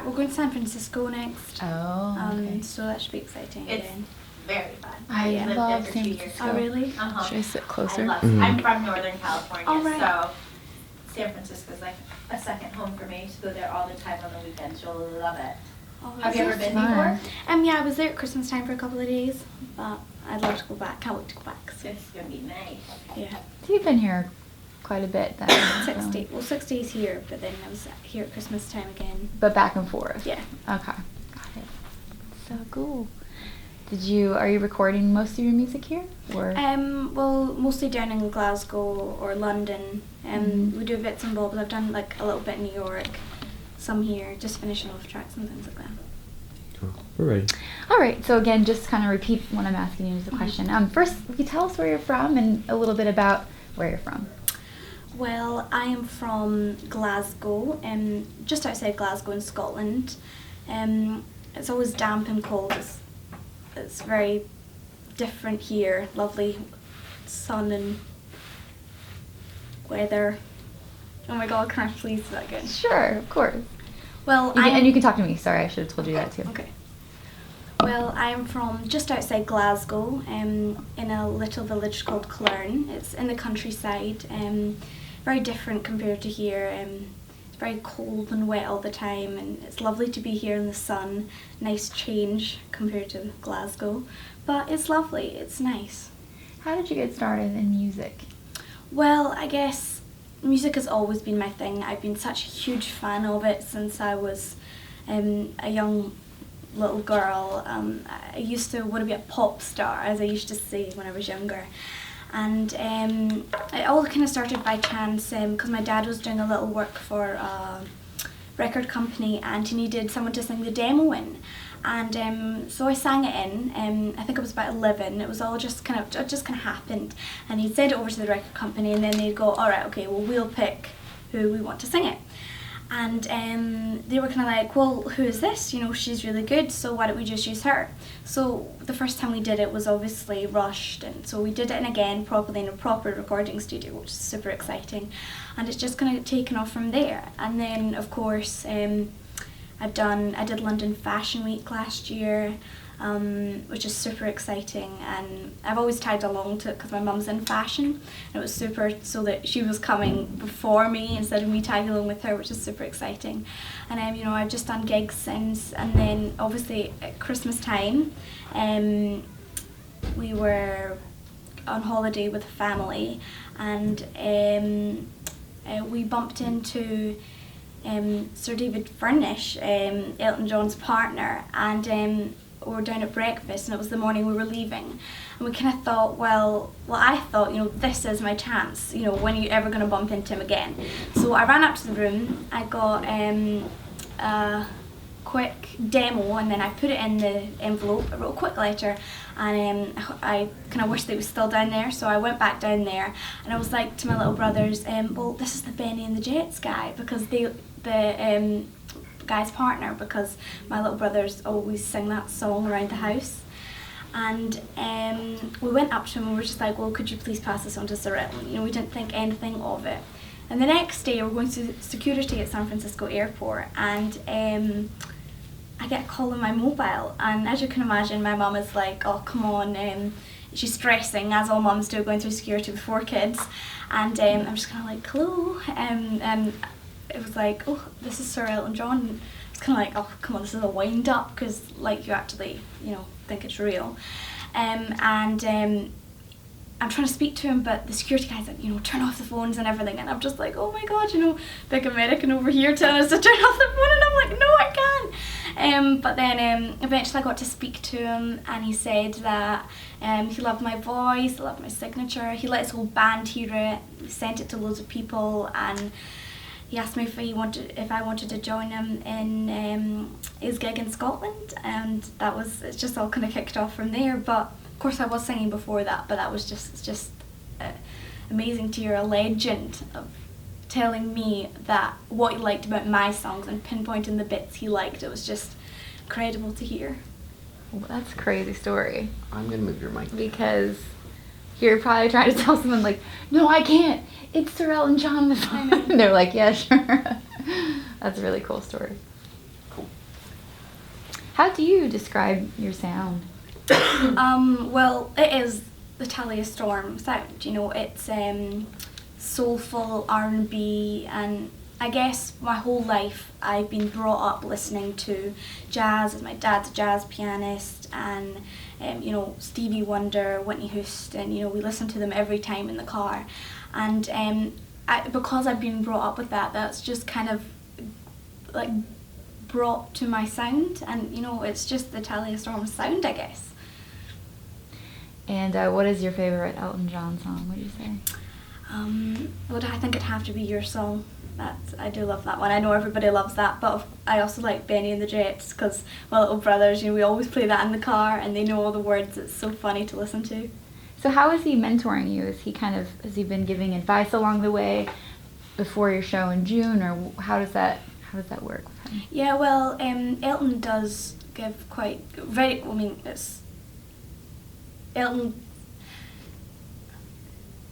we're going to San Francisco next. Oh, okay. So that should be exciting It's again. very fun. I lived love there for San 2 years. Francisco. Oh, really? Uh-huh. Should I sit closer? I love it. I'm from Northern California, Oh, right. so San Francisco's like a second home for me to go there all the time on the weekends. You'll love it. Oh, Have you ever Sounds been fun. before? Yeah, I was there at Christmas time for a couple of days, but I'd love to go back. Can't wait to go back. So, It's gonna be nice. yeah. So you've been here quite a bit then. 6 so- days. Well, 6 days here, but then I was here at Christmas time again. But back and forth. Yeah. Okay. Got it. So cool. Are you recording most of your music here? Or Well, mostly down in Glasgow or London. We do bits and bobs. I've done like a little bit in New York, some here, just finishing off tracks and things like that. Cool. We're ready. all right. So again, just kind of repeat what I'm asking you as a question. First, can you tell us where you're from and a little bit about where you're from? Well, I am from Glasgow, just outside Glasgow in Scotland. It's always damp and cold. It's very different here. Lovely sun and weather. Oh my God, can I please do that again? Sure, of course. Well, And you can talk to me. Sorry, I should have told you that too. Okay. Well, I'm from just outside Glasgow, in a little village called Clurn. It's in the countryside, very different compared to here. It's very cold and wet all the time, and it's lovely to be here in the sun. Nice change compared to Glasgow, but it's lovely. It's nice. How did you get started in music? Well, I guess music has always been my thing. I've been such a huge fan of it since I was a young little girl. I used to want to be a pop star, as I used to say when I was younger. And it all kind of started by chance because my dad was doing a little work for a record company and he needed someone to sing the demo in. And so I sang it in. I think I was about 11. It was all just kind of happened. And he'd send it over to the record company and then they'd go, all right, okay, well, we'll pick who we want to sing it. And they were kind of like, well, who is this? You know, she's really good, so why don't we just use her? So the first time we did it was obviously rushed, and so we did it in again properly in a proper recording studio, which is super exciting. And it's just kind of taken off from there. And then, of course, I did London Fashion Week last year, which is super exciting, and I've always tagged along to it because my mum's in fashion, and it was super so that she was coming before me instead of me tagging along with her, which is super exciting. And I've just done gigs since, and then obviously at Christmas time, we were on holiday with a family, and we bumped into Sir David Furnish, Elton John's partner, and we were down at breakfast, and it was the morning we were leaving, and we kind of thought, well, I thought, this is my chance, when are you ever going to bump into him again? So I ran up to the room, I got a quick demo, and then I put it in the envelope, I wrote a quick letter, and I kind of wished they was still down there, so I went back down there, and I was like to my little brothers, well, this is the Benny and the Jets guy, because the guy's partner, because my little brothers always sing that song around the house. And we went up to him and we were just like, well, could you please pass this on to Sir Elton? We didn't think anything of it. And the next day we're going to security at San Francisco airport, and I get a call on my mobile, and as you can imagine, my mum is like, oh, come on, she's stressing, as all mums do, going through security with 4 kids. And I'm just kind of like, hello, and it was like, oh, this is Sir Elton John. And it's kind of like, oh, come on, this is a wind up, because like you actually, think it's real. And I'm trying to speak to him, but the security guy's like, turn off the phones and everything. And I'm just like, oh my God, big American over here telling us to turn off the phone. And I'm like, no, I can't. But then eventually I got to speak to him, and he said that he loved my voice, he loved my signature. He let his whole band hear it. He sent it to loads of people, and he asked me if I wanted to join him in his gig in Scotland, and it's just all kind of kicked off from there. But of course I was singing before that, but that was just amazing to hear a legend of telling me that what he liked about my songs and pinpointing the bits he liked. It was just incredible to hear. Well, that's a crazy story. I'm going to move your mic. Because you're probably trying to tell someone like, no, I can't. It's Sir Elton John on the phone. And they're like, yeah, sure. That's a really cool story. Cool. How do you describe your sound? Well, it is the Talia Storm sound. You know, it's soulful R&B, and I guess my whole life I've been brought up listening to jazz, as my dad's a jazz pianist, and you know, Stevie Wonder, Whitney Houston. You know, we listen to them every time in the car, and because I've been brought up with that, that's just kind of like brought to my sound, and you know, it's just the Talia Storm sound, I guess. And what is your favorite Elton John song, would you say? Well, I think it'd have to be Your Song. I do love that one. I know everybody loves that, but I also like Benny and the Jets, because my little brothers, you know, we always play that in the car, and they know all the words. It's so funny to listen to. So how is he mentoring you? Has he been giving advice along the way before your show in June, or how does that work with him? Yeah, well, Elton does give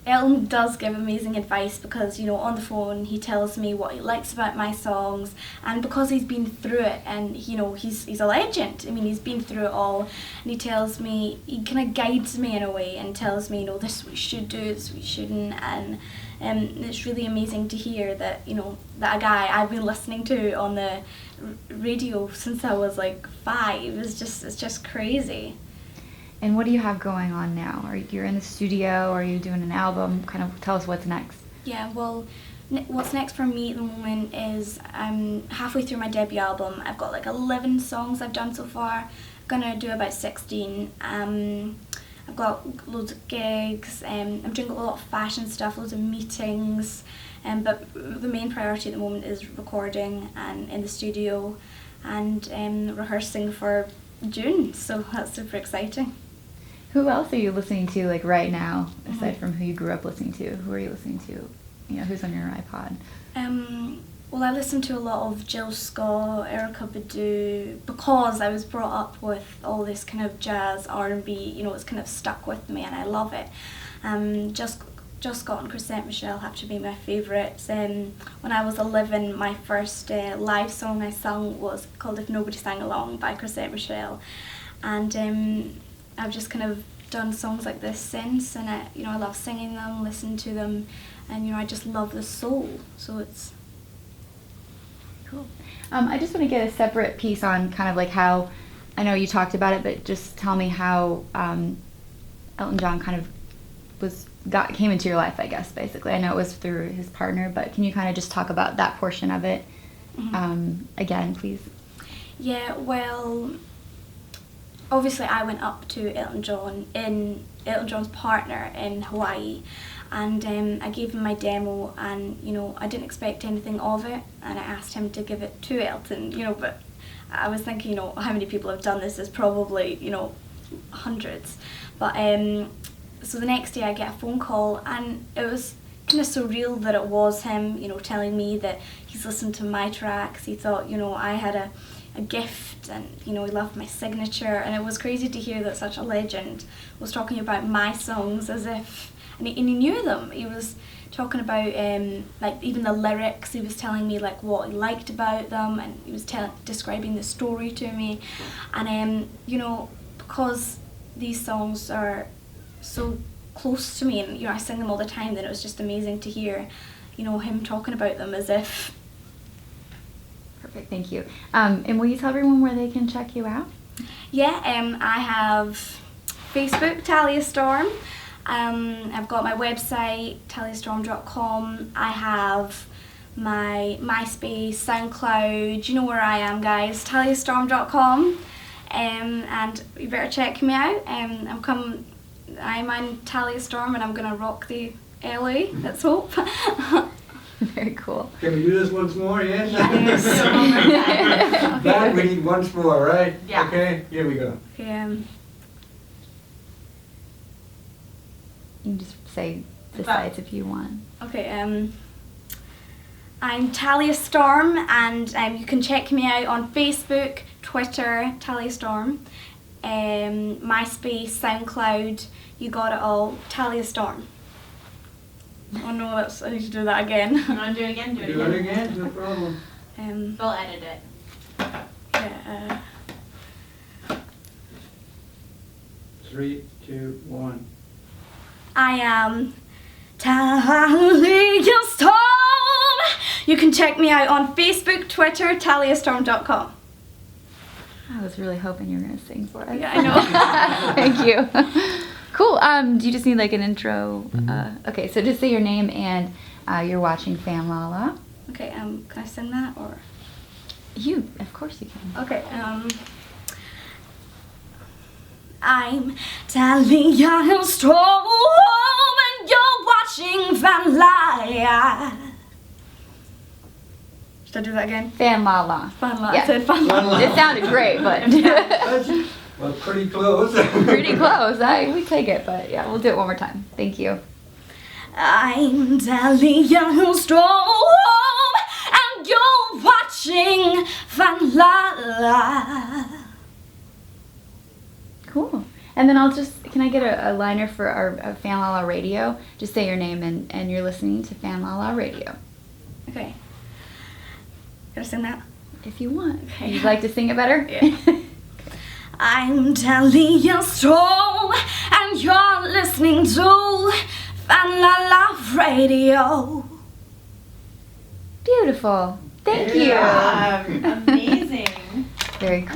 Elton does give amazing advice, because, you know, on the phone he tells me what he likes about my songs, and because he's been through it, and you know, he's a legend. I mean, he's been through it all, and he tells me, he kind of guides me in a way and tells me, you know, this is what you should do, this is what you shouldn't, and it's really amazing to hear that, you know, that a guy I've been listening to on the radio since I was like 5 it's just crazy. And what do you have going on now? You're in the studio? Are you doing an album? Kind of tell us what's next. Yeah, well, what's next for me at the moment is I'm halfway through my debut album. I've got like 11 songs I've done so far. I'm gonna do about 16. I've got loads of gigs. I'm doing a lot of fashion stuff, loads of meetings. But the main priority at the moment is recording and in the studio, and rehearsing for June. So that's super exciting. Who else are you listening to, like, right now, aside from who you grew up listening to? Who are you listening to? You know, who's on your iPod? Well, I listen to a lot of Jill Scott, Erykah Badu, because I was brought up with all this kind of jazz, R&B, you know, it's kind of stuck with me and I love it. Jill Scott and Chrisette Michele have to be my favourites. When I was 11, my first live song I sung was called If Nobody Sang Along by Chrisette Michele, and I've just kind of done songs like this since, and I love singing them, listening to them, and you know, I just love the soul, so it's cool. I just want to get a separate piece on kind of like how, I know you talked about it, but just tell me how Elton John kind of came into your life, I guess, basically. I know it was through his partner, but can you kind of just talk about that portion of it again, please? Yeah, well, obviously I went up to Elton John's partner in Hawaii, and I gave him my demo, and you know, I didn't expect anything of it, and I asked him to give it to Elton, you know, but I was thinking, you know, how many people have done this? There's probably, you know, hundreds, but so the next day I get a phone call, and it was kind of surreal that it was him, you know, telling me that he's listened to my tracks. He thought, you know, I had a gift, and you know, he loved my signature, and it was crazy to hear that such a legend was talking about my songs as if, and he knew them. He was talking about like even the lyrics. He was telling me like what he liked about them, and he was describing the story to me, and you know, because these songs are so close to me, and you know, I sing them all the time, then it was just amazing to hear, you know, him talking about them as if. Perfect, thank you. And will you tell everyone where they can check you out? Yeah, I have Facebook, Talia Storm. I've got my website, taliastorm.com. I have my MySpace, SoundCloud. You know where I am, guys. taliastorm.com. And you better check me out. I'm on Talia Storm, and I'm gonna rock the LA. Let's hope. Very cool. Can we do this once more, yes? Yes. That we need once more, right? Yeah. Okay, here we go. Okay, You can just say the sites if you want. okay, I'm Talia Storm, and you can check me out on Facebook, Twitter, Talia Storm, MySpace, SoundCloud. You got it all, Talia Storm. Oh no, I need to do that again. You want to do it again? Do it Do again. it again, no problem. We'll edit it. Yeah, 3, 2, 1. I am Talia Storm. You can check me out on Facebook, Twitter, taliastorm.com. I was really hoping you were going to sing for us. Yeah, I know. Thank you. Cool. Do you just need like an intro? Okay, so just say your name and you're watching Fanlala. Okay, can I sing that or? Of course you can. Okay, I'm Talia Storm and you're watching Fanlala. Should I do that again? Fanlala. Fanlala. Yeah. I said Fanlala. It sounded great, but That's, well, pretty close. pretty close. We take it, but yeah, we'll do it one more time. Thank you. I'm Talia Storm and you're watching Fanlala. Cool. And then can I get a liner for our Fanlala radio? Just say your name and you're listening to Fanlala radio. Okay. Gotta sing that? If you want. Okay. You'd like to sing it better? Yeah. I'm Talia Storm and you're listening to Fanlala Radio. Beautiful. Thank you. Amazing. Very cool.